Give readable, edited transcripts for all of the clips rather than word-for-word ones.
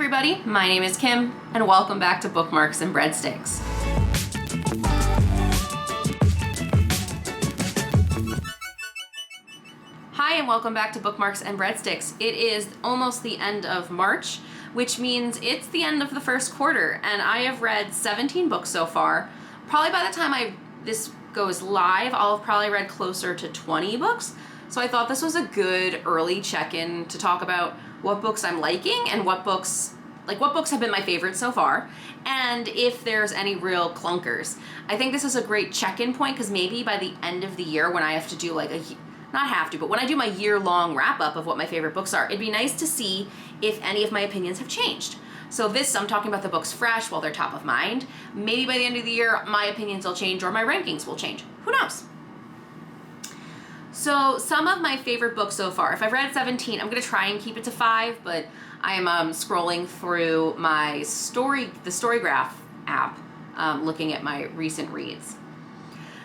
everybody, my name is Kim, and welcome back to Bookmarks and Breadsticks. Hi, and welcome back to Bookmarks and Breadsticks. It is almost the end of March, which means it's the end of the first quarter, and I have read 17 books so far. Probably by the time this goes live, I'll have probably read closer to 20 books. So I thought this was a good early check-in to talk about what books I'm liking and what books have been my favorites so far, and if there's any real clunkers. I think this is a great check-in point because maybe by the end of the year when I have to do when I do my year-long wrap-up of what my favorite books are, it'd be nice to see if any of my opinions have changed. So I'm talking about the books fresh while they're top of mind. Maybe by the end of the year, my opinions will change or my rankings will change. Who knows? So some of my favorite books so far, if I've read 17, I'm going to try and keep it to 5, but I am scrolling through the Storygraph app, looking at my recent reads.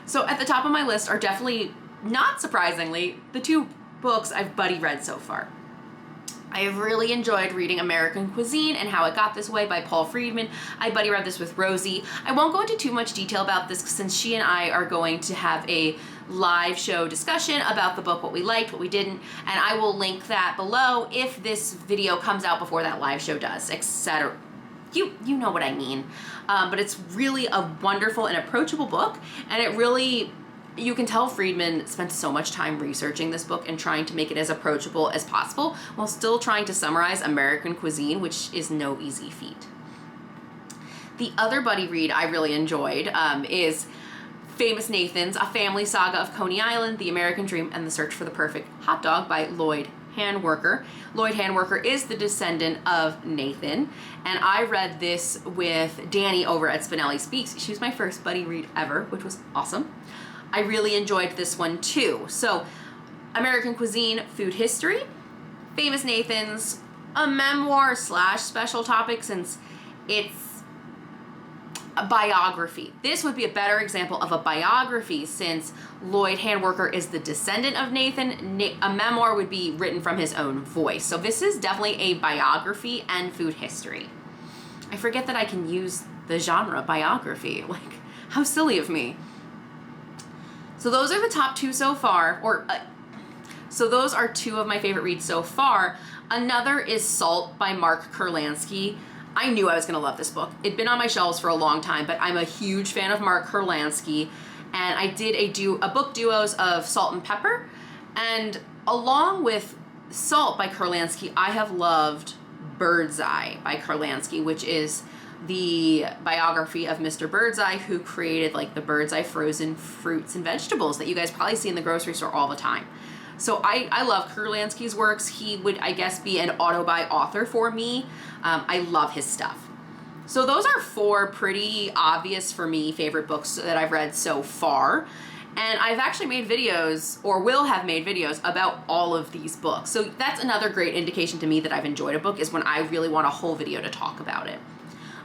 So at the top of my list are definitely, not surprisingly, the 2 books I've buddy read so far. I have really enjoyed reading American Cuisine and How It Got This Way by Paul Friedman. I buddy read this with Rosie. I won't go into too much detail about this since she and I are going to have a live show discussion about the book, what we liked, what we didn't, and I will link that below if this video comes out before that live show does, etc. You know what I mean. But it's really a wonderful and approachable book, and it really, you can tell Friedman spent so much time researching this book and trying to make it as approachable as possible while still trying to summarize American cuisine, which is no easy feat. The other buddy read I really enjoyed is Famous Nathan's, A Family Saga of Coney Island, The American Dream, and the Search for the Perfect Hot Dog by Lloyd Handwerker. Lloyd Handwerker is the descendant of Nathan, and I read this with Danny over at Spinelli Speaks. She was my first buddy read ever, which was awesome. I really enjoyed this one too. So, American Cuisine, Food History. Famous Nathan's, a memoir / special topic since it's a biography. This would be a better example of a biography since Lloyd Handwerker is the descendant of Nathan. A memoir would be written from his own voice. So this is definitely a biography and food history. I forget that I can use the genre biography. Like, how silly of me. So those are the top 2 so far, so those are 2 of my favorite reads so far. Another is Salt by Mark Kurlansky. I knew I was gonna love this book. It'd been on my shelves for a long time, but I'm a huge fan of Mark Kurlansky, and I did a book duos of Salt and Pepper, and along with Salt by Kurlansky, I have loved Birdseye by Kurlansky, which is the biography of Mr. Birdseye, who created the Birdseye frozen fruits and vegetables that you guys probably see in the grocery store all the time. So I love Kurlansky's works. He would, I guess, be an auto-buy author for me. I love his stuff. So those are 4 pretty obvious for me favorite books that I've read so far. And I've actually made videos, or will have made videos, about all of these books. So that's another great indication to me that I've enjoyed a book, is when I really want a whole video to talk about it.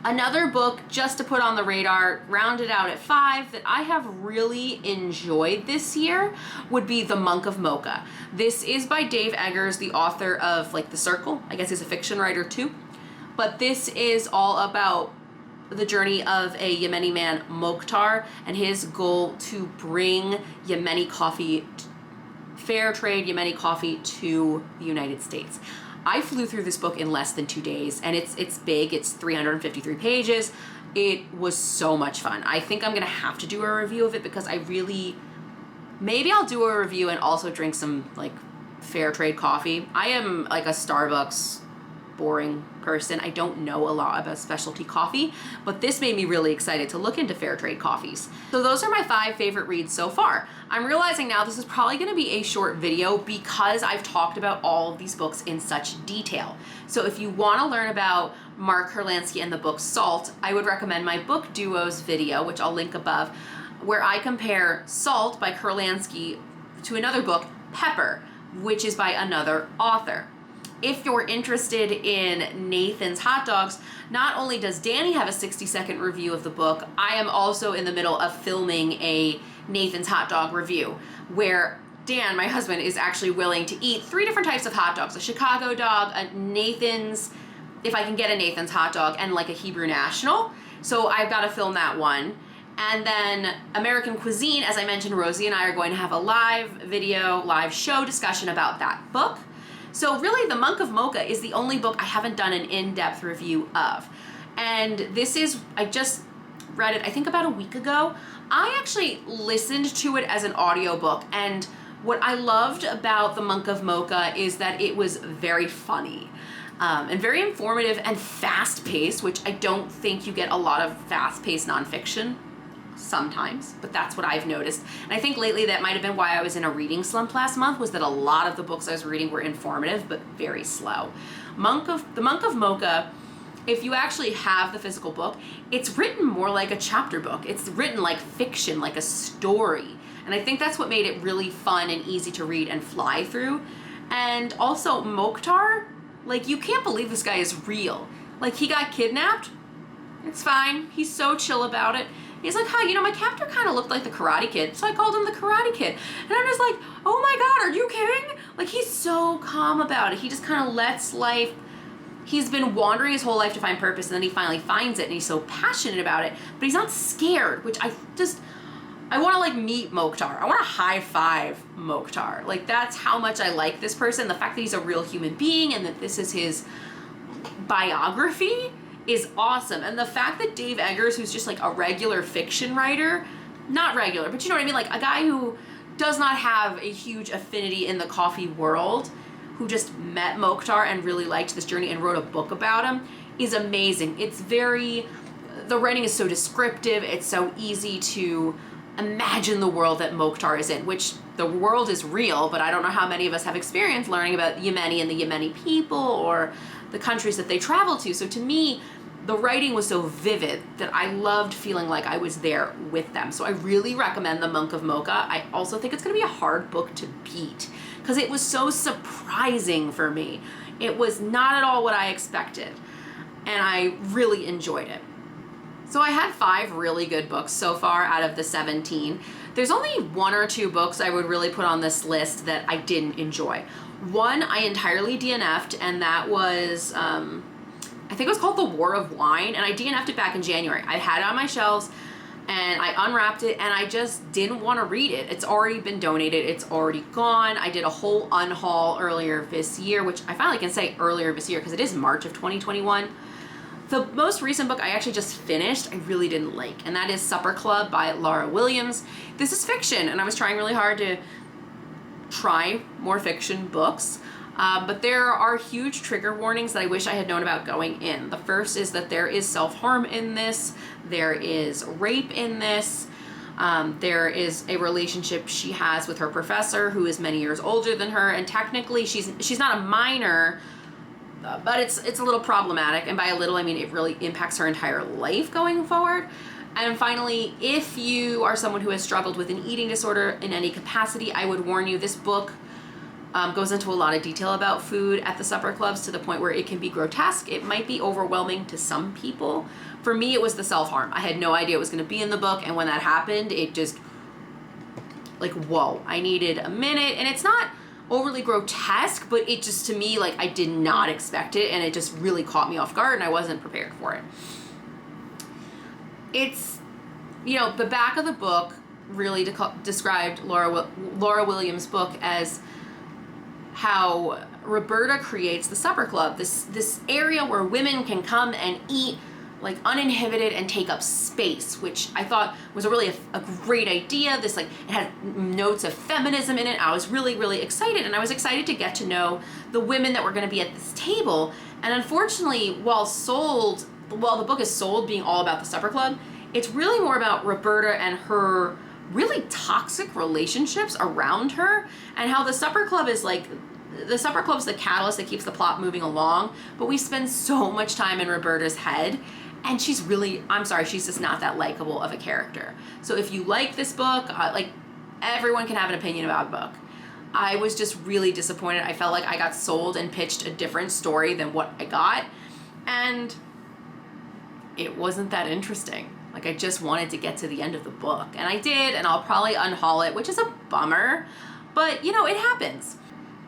Another book, just to put on the radar, rounded out at 5, that I have really enjoyed this year would be The Monk of Mocha. This is by Dave Eggers, the author of The Circle. I guess he's a fiction writer too. But this is all about the journey of a Yemeni man, Mokhtar, and his goal to bring Yemeni coffee, fair trade Yemeni coffee, to the United States. I flew through this book in less than 2 days, and it's big. It's 353 pages. It was so much fun. I think I'm going to have to do a review of it because maybe I'll do a review and also drink some fair trade coffee. I am a Starbucks boring person. I don't know a lot about specialty coffee, but this made me really excited to look into fair trade coffees. So those are my 5 favorite reads so far. I'm realizing now this is probably going to be a short video because I've talked about all of these books in such detail. So if you want to learn about Mark Kurlansky and the book Salt, I would recommend my book duos video, which I'll link above, where I compare Salt by Kurlansky to another book, Pepper, which is by another author. If you're interested in Nathan's hot dogs, not only does Danny have a 60-second review of the book, I am also in the middle of filming a Nathan's hot dog review where Dan, my husband, is actually willing to eat 3 different types of hot dogs: a Chicago dog, a Nathan's if I can get a Nathan's hot dog and like a Hebrew National. So I've got to film that one. And then American Cuisine, as I mentioned, Rosie and I are going to have a live show discussion about that book. So really, The Monk of Mocha is the only book I haven't done an in-depth review of. And this is, I just read it, I think about a week ago. I actually listened to it as an audiobook, and what I loved about The Monk of Mocha is that it was very funny. And very informative and fast-paced, which I don't think you get a lot of fast-paced nonfiction sometimes, but that's what I've noticed. And I think lately that might have been why I was in a reading slump last month, was that a lot of the books I was reading were informative but very slow. The Monk of Mocha, if you actually have the physical book, it's written more like a chapter book. It's written like fiction, like a story. And I think that's what made it really fun and easy to read and fly through. And also Mokhtar, like, you can't believe this guy is real. Like, he got kidnapped. It's fine. He's so chill about it. He's like, hi, my captor kind of looked like the Karate Kid, so I called him the Karate Kid. And I'm just like, oh my God, are you kidding? Like, he's so calm about it. He just kind of lets life, he's been wandering his whole life to find purpose, and then he finally finds it, and he's so passionate about it, but he's not scared, which I want to like meet Mokhtar. I want to high five Mokhtar. Like, that's how much I like this person. The fact that he's a real human being and that this is his biography is awesome. And the fact that Dave Eggers, who's just like a regular fiction writer, not regular, but you know what I mean? Like a guy who does not have a huge affinity in the coffee world, who just met Mokhtar and really liked this journey and wrote a book about him, is amazing. The writing is so descriptive. It's so easy to imagine the world that Mokhtar is in, which the world is real, but I don't know how many of us have experience learning about Yemeni and the Yemeni people or the countries that they travel to. So to me, the writing was so vivid that I loved feeling like I was there with them. So I really recommend The Monk of Mocha. I also think it's going to be a hard book to beat because it was so surprising for me. It was not at all what I expected, and I really enjoyed it. So I had 5 really good books so far out of the 17. There's only 1 or 2 books I would really put on this list that I didn't enjoy. One I entirely DNF'd, and that was, I think it was called The War of Wine, and I DNF'd it back in January. I had it on my shelves, and I unwrapped it, and I just didn't want to read it. It's already been donated. It's already gone. I did a whole unhaul earlier this year, which I finally can say earlier this year because it is March of 2021. The most recent book I actually just finished, I really didn't like, and that is Supper Club by Laura Williams. This is fiction, and I was trying really hard to try more fiction books, but there are huge trigger warnings that I wish I had known about going in. The first is that there is self-harm in this, there is rape in this, there is a relationship she has with her professor who is many years older than her, and technically she's not a minor, but it's a little problematic, and by a little I mean it really impacts her entire life going forward. And finally, if you are someone who has struggled with an eating disorder in any capacity, I would warn you, this book goes into a lot of detail about food at the supper clubs to the point where it can be grotesque. It might be overwhelming to some people. For me, it was the self-harm. I had no idea it was going to be in the book, and when that happened, it just, like, whoa, I needed a minute. And it's not overly grotesque, but it just, to me, like, I did not expect it, and it just really caught me off guard, and I wasn't prepared for it. It's, the back of the book really described Laura Williams' book as how Roberta creates the supper club, this area where women can come and eat like uninhibited and take up space, which I thought was a great idea. This, like, it had notes of feminism in it. I was really, really excited, and I was excited to get to know the women that were going to be at this table. And unfortunately, while the book is sold being all about the supper club, it's really more about Roberta and her really toxic relationships around her, and how the supper club is the catalyst that keeps the plot moving along, but we spend so much time in Roberta's head, and she's just not that likable of a character. So if you like this book, everyone can have an opinion about the book. I was just really disappointed. I felt like I got sold and pitched a different story than what I got, and it wasn't that interesting. Like, I just wanted to get to the end of the book, and I did, and I'll probably unhaul it, which is a bummer, but it happens.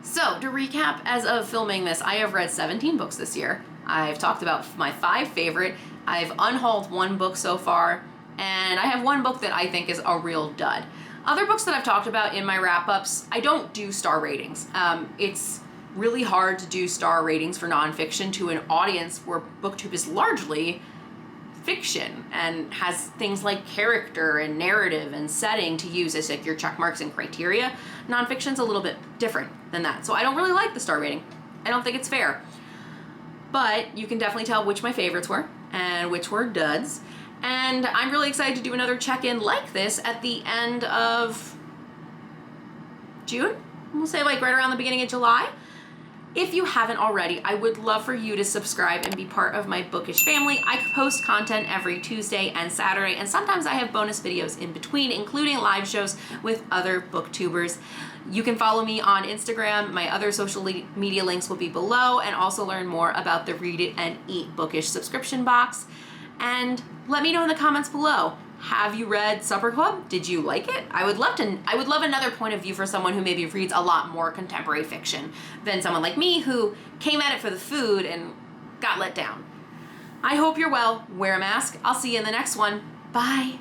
So to recap, as of filming this, I have read 17 books this year. I've talked about my 5 favorite. I've unhauled 1 book so far, and I have 1 book that I think is a real dud. Other books that I've talked about in my wrap-ups, I don't do star ratings. It's really hard to do star ratings for nonfiction to an audience where BookTube is largely fiction and has things like character and narrative and setting to use as like your check marks and criteria. Nonfiction's a little bit different than that. So I don't really like the star rating. I don't think it's fair. But you can definitely tell which my favorites were and which were duds. And I'm really excited to do another check-in like this at the end of June. We'll say like right around the beginning of July. If you haven't already, I would love for you to subscribe and be part of my bookish family. I post content every Tuesday and Saturday, and sometimes I have bonus videos in between, including live shows with other booktubers. You can follow me on Instagram. My other social media links will be below, and also learn more about the Read It and Eat Bookish subscription box. And let me know in the comments below. Have you read Supper Club? Did you like it? I would love another point of view for someone who maybe reads a lot more contemporary fiction than someone like me who came at it for the food and got let down. I hope you're well. Wear a mask. I'll see you in the next one. Bye.